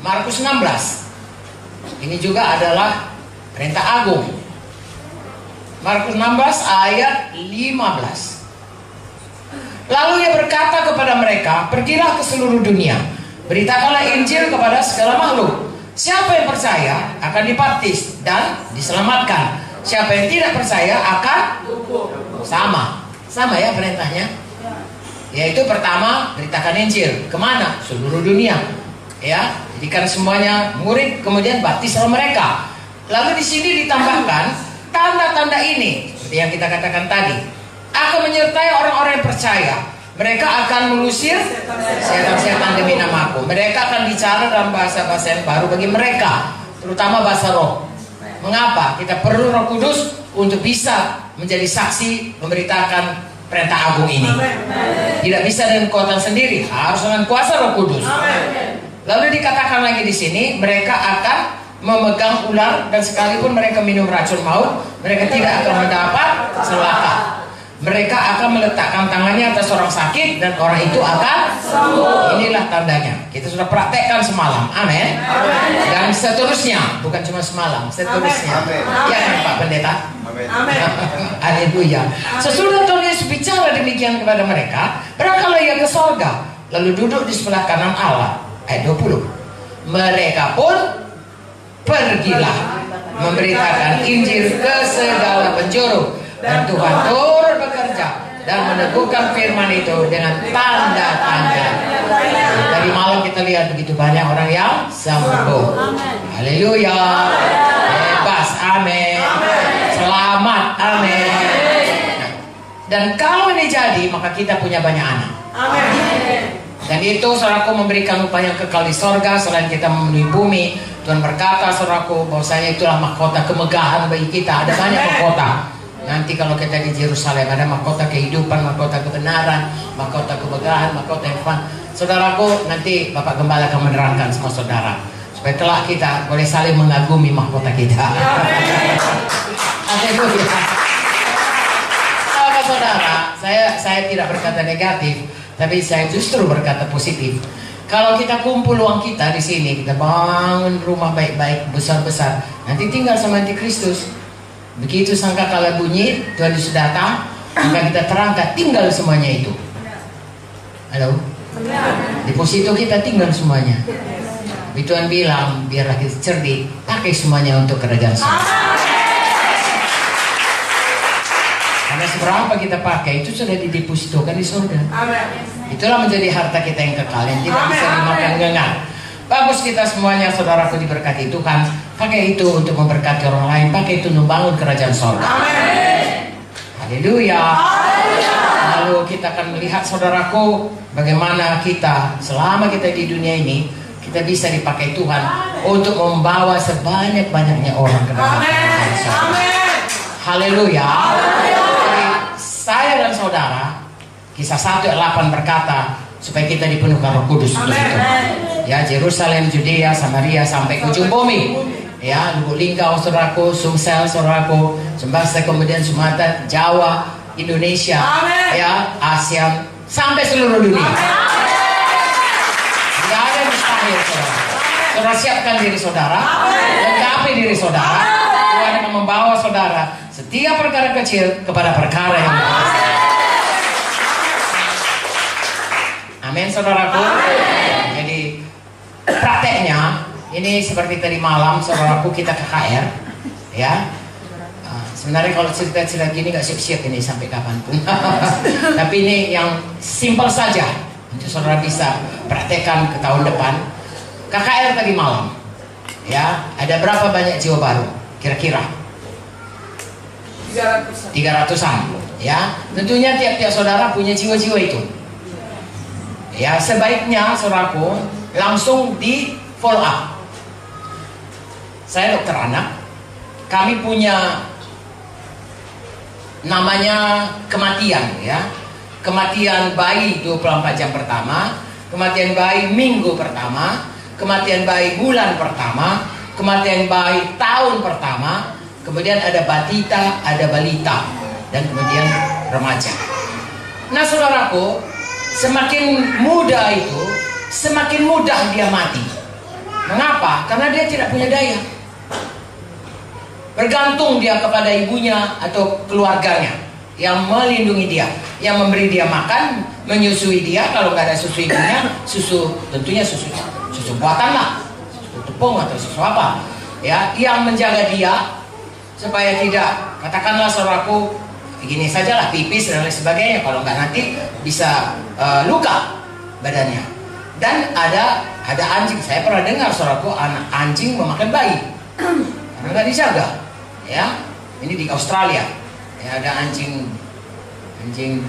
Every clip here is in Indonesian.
Markus 16. Ini juga adalah perintah agung. Markus 16 ayat 15. Lalu ia berkata kepada mereka, pergilah ke seluruh dunia, beritakanlah Injil kepada segala makhluk. Siapa yang percaya akan dibaptis dan diselamatkan. Siapa yang tidak percaya akan sama ya perintahnya. Yaitu pertama, beritakan Injil kemana? Seluruh dunia. Ya, jadikan semuanya murid, kemudian baptislah mereka. Lalu di sini ditambahkan tanda-tanda ini, seperti yang kita katakan tadi, akan menyertai orang-orang yang percaya. Mereka akan mengusir setan-setan demi namaku. Mereka akan bicara dalam bahasa-bahasa yang baru bagi mereka, terutama bahasa roh. Mengapa? Kita perlu Roh Kudus untuk bisa menjadi saksi memberitakan perintah agung ini. Tidak bisa dengan kekuatan sendiri, harus dengan kuasa Roh Kudus. Lalu dikatakan lagi di sini, mereka akan memegang ular dan sekalipun mereka minum racun maut, mereka tidak akan mendapat celaka. Mereka akan meletakkan tangannya atas orang sakit dan orang itu akan sembuh. Inilah tandanya. Kita sudah praktekkan semalam. Amin. Dan seterusnya, bukan cuma semalam, seterusnya. Ya kan Pak Pendeta? Amin. Haleluya. Sesudah Tuhan Yesus bicara demikian kepada mereka, berangkatlah ia ke sorga, lalu duduk di sebelah kanan Allah. Ayat 20. Mereka pun pergilah memberitakan Injil ke segala penjuru, dan Tuhan turut bekerja dan meneguhkan firman itu dengan tanda-tanda. Dari malam kita lihat begitu banyak orang yang sembuh. Haleluya. Bebas. Amin. Selamat. Amin. Dan kalau ini jadi, maka kita punya banyak anak. Amin. Dan itu saudaraku memberikan upah yang kekal di sorga. Selain kita memenuhi bumi, Tuhan berkata saudaraku bahwasanya itulah mahkota kemegahan bagi kita. Ada banyak mahkota. Nanti kalau kita di Yerusalem ada mahkota kehidupan, mahkota kebenaran, mahkota kemegahan, mahkota yang fun. Saudaraku, nanti Bapak Gembala akan menerangkan sama saudara supaya kelak kita boleh saling mengagumi mahkota kita. Haleluya. Saudara, saya tidak berkata negatif, tapi saya justru berkata positif. Kalau kita kumpul uang kita di sini, kita bangun rumah baik-baik, besar-besar, nanti tinggal sama Antikristus. Begitu sangkakala bunyi, Tuhan Yesus datang, maka kita terangkat, tinggal semuanya itu. Halo? Deposito kita tinggal semuanya. Tuhan bilang, biarlah kita cerdik, pakai semuanya untuk kerajaan surga. Karena seberapa kita pakai, itu sudah didepositokan di surga. Itulah menjadi harta kita yang kekal, yang tidak bisa dimakan gengar. Bagus kita semuanya, saudaraku, diberkati Tuhan. Pakai itu untuk memberkati orang lain, pakai itu membangun kerajaan surga. Haleluya. Lalu kita akan melihat saudaraku, bagaimana kita selama kita di dunia ini, kita bisa dipakai Tuhan untuk membawa sebanyak-banyaknya orang ke dalam kerajaan surga. Haleluya. Saya dan saudara, Kisah 1 ayat 8 berkata supaya kita dipenuhkan Roh Kudus untuk itu. Ya, Yerusalem, Judea, Samaria sampai ke ujung bumi. Ya, Lubuk Linggau saudaraku, Sumsel saudaraku, Sembasta, kemudian Sumatera, Jawa, Indonesia, ya, Asia, sampai seluruh dunia. Tidak ada yang mustahil, saudara. Saudara siapkan diri saudara, lengkapi diri saudara. Tuhan akan membawa saudara setiap perkara kecil kepada perkara yang besar. Amin, saudaraku. Jadi prakteknya ini seperti tadi malam, saudaraku, kita KKR, ya. Sebenarnya kalau cerita-cerita gini nggak siap-siap ini sampai kapanpun. Tapi ini yang simpel saja untuk saudara bisa praktekkan ke tahun depan. KKR tadi malam, ya. Ada berapa banyak jiwa baru? Kira-kira 300-an, ya. Tentunya tiap-tiap saudara punya jiwa-jiwa itu. Ya, sebaiknya saudaraku langsung di follow up. Saya dokter anak, kami punya namanya kematian, ya. Kematian bayi 24 jam pertama, kematian bayi minggu pertama, kematian bayi bulan pertama, kematian bayi tahun pertama, kemudian ada batita, ada balita, dan kemudian remaja. Nah, saudaraku, semakin muda itu, semakin mudah dia mati. Mengapa? Karena dia tidak punya daya. Bergantung dia kepada ibunya atau keluarganya yang melindungi dia, yang memberi dia makan, menyusui dia. Kalau nggak ada susu ibunya, susu tentunya susu buatan lah, susu tepung atau susu apa, ya, yang menjaga dia supaya tidak, katakanlah saudaraku, begini sajalah, pipis dan lain sebagainya. Kalau nggak nanti bisa luka badannya. Dan ada anjing. Saya pernah dengar saudaraku, anak anjing memakan bayi karena nggak dijaga. Ya, ini di Australia. Ya, ada anjing yang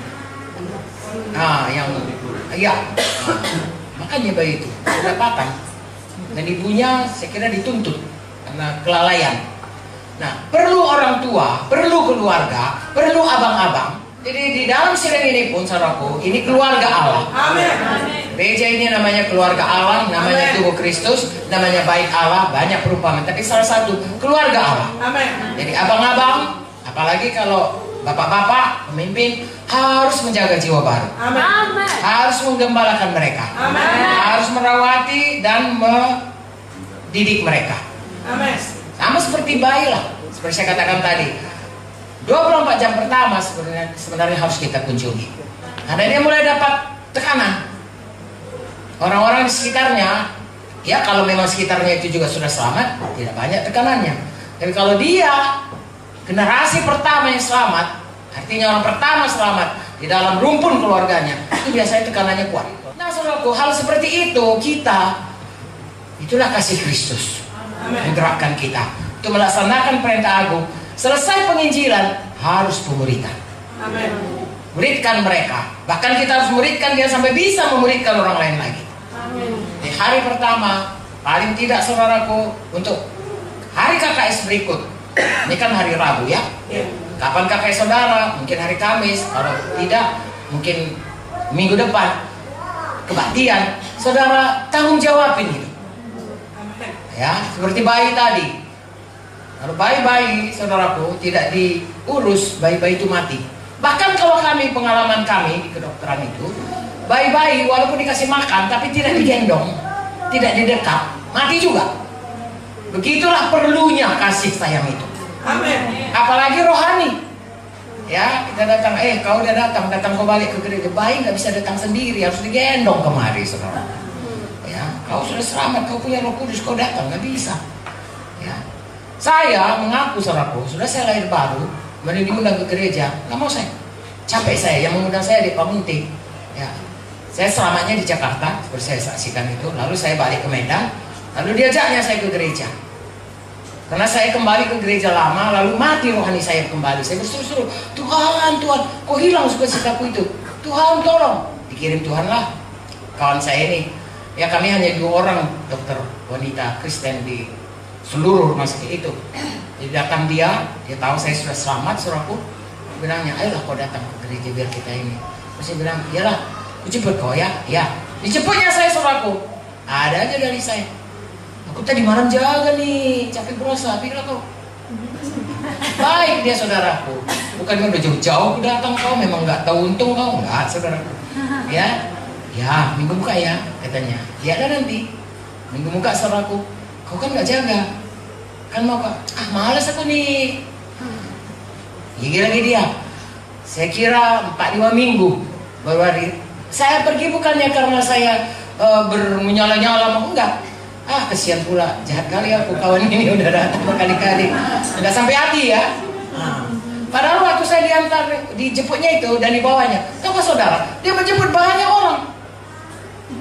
makanya bayi itu kedapatan, dan ibunya saya kira dituntut karena kelalaian. Nah, perlu orang tua, perlu keluarga, perlu abang-abang. Jadi di dalam sidang ini pun saudaraku, ini keluarga Allah. Amin. Gereja ini namanya keluarga Allah, namanya tubuh Kristus, namanya bait Allah, banyak perumpamaan, tapi salah satu keluarga Allah. Amin. Jadi abang-abang, apalagi kalau bapak-bapak memimpin, harus menjaga jiwa baru. Amin. Harus menggembalakan mereka. Amin. Harus merawati dan mendidik mereka. Amin. Sama seperti bayi lah, seperti saya katakan tadi. 24 jam pertama sebenarnya harus kita kunjungi, karena dia mulai dapat tekanan. Orang-orang di sekitarnya, ya kalau memang sekitarnya itu juga sudah selamat, tidak banyak tekanannya. Tapi kalau dia generasi pertama yang selamat, artinya orang pertama selamat di dalam rumpun keluarganya, itu biasanya tekanannya kuat. Nah saudaraku, hal seperti itu itulah kasih Kristus menggerakkan kita untuk melaksanakan perintah agung. Selesai penginjilan, harus pemuridan. Amin. Muridkan mereka. Bahkan kita harus muridkan dia sampai bisa memuridkan orang lain lagi. Amin. Di hari pertama, paling tidak saudaraku, untuk hari KKS berikut. Ini kan hari Rabu ya. Kapan KKS saudara? Mungkin hari Kamis. Kalau tidak, mungkin minggu depan. Kebaktian. Saudara tanggung jawabin gitu. Ya, seperti bayi tadi. Kalau bayi-bayi saudaraku tidak diurus, bayi-bayi itu mati. Bahkan kalau pengalaman kami di kedokteran itu, bayi-bayi walaupun dikasih makan tapi tidak digendong, tidak didekat, mati juga. Begitulah perlunya kasih sayang itu. Amin. Apalagi rohani. Ya, kita datang, kau udah datang kau balik ke gereja. Bayi nggak bisa datang sendiri, harus digendong kemari saudara. Ya, kau sudah selamat, kau punya Roh Kudus, kau datang, nggak bisa. Ya. Saya mengaku saudaraku, sudah saya lahir baru, kemudian diundang ke gereja, nggak mau saya. Capek saya, yang mengundang saya di Pamunti. Ya, saya selamatnya di Jakarta, seperti saya saksikan itu. Lalu saya balik ke Medan, lalu diajaknya saya ke gereja. Karena saya kembali ke gereja lama, lalu mati rohani saya kembali. Saya berseru-seru, Tuhan, kok hilang sukacitaku itu? Tuhan tolong. Dikirim Tuhan lah kawan saya ini. Ya kami hanya 2 orang dokter wanita Kristen di seluruh rumah sakit itu. Jadi datang dia tahu saya sudah selamat, saudaraku. Bilangnya, ayolah kau datang ke gereja biar kita ini. Terus saya bilang, iyalah, aku jemput kau ya. Ya, dijemputnya saya saudaraku. Ada aja dari saya. Aku tadi malam jaga nih, capek berasa, pikirlah kau. Baik dia saudaraku. Bukan udah jauh-jauh datang kau, memang nggak tahu untung kau, nggak saudaraku. Ya, minggu buka ya katanya. Ya ada nanti. Minggu buka saudaraku. Kau kan nggak jaga, kan mau kak? Malas aku nih. Ya lagi dia. Saya kira 4-5 minggu baru hari. Saya pergi bukannya karena saya bermenyala-nyala, enggak. Kesian pula, jahat kali aku, kawan ini udah datang berkali-kali, udah sampai hati ya. Padahal waktu saya diantar, dijemputnya itu dan dibawanya, tahu saudara, dia menjemput banyak orang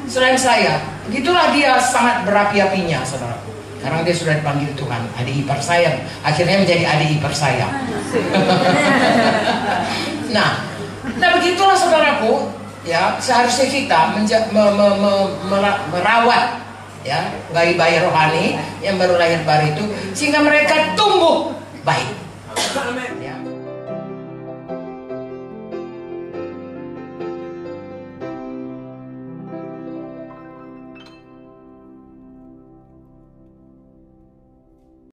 selain saya. Begitulah dia sangat berapi-apinya saudara. Karena dia sudah dipanggil Tuhan, adik ipar saya. Akhirnya menjadi adik ipar saya. Nah begitulah saudaraku. Ya, seharusnya kita merawat ya bayi-bayi rohani yang baru lahir baru itu, sehingga mereka tumbuh baik. Ya.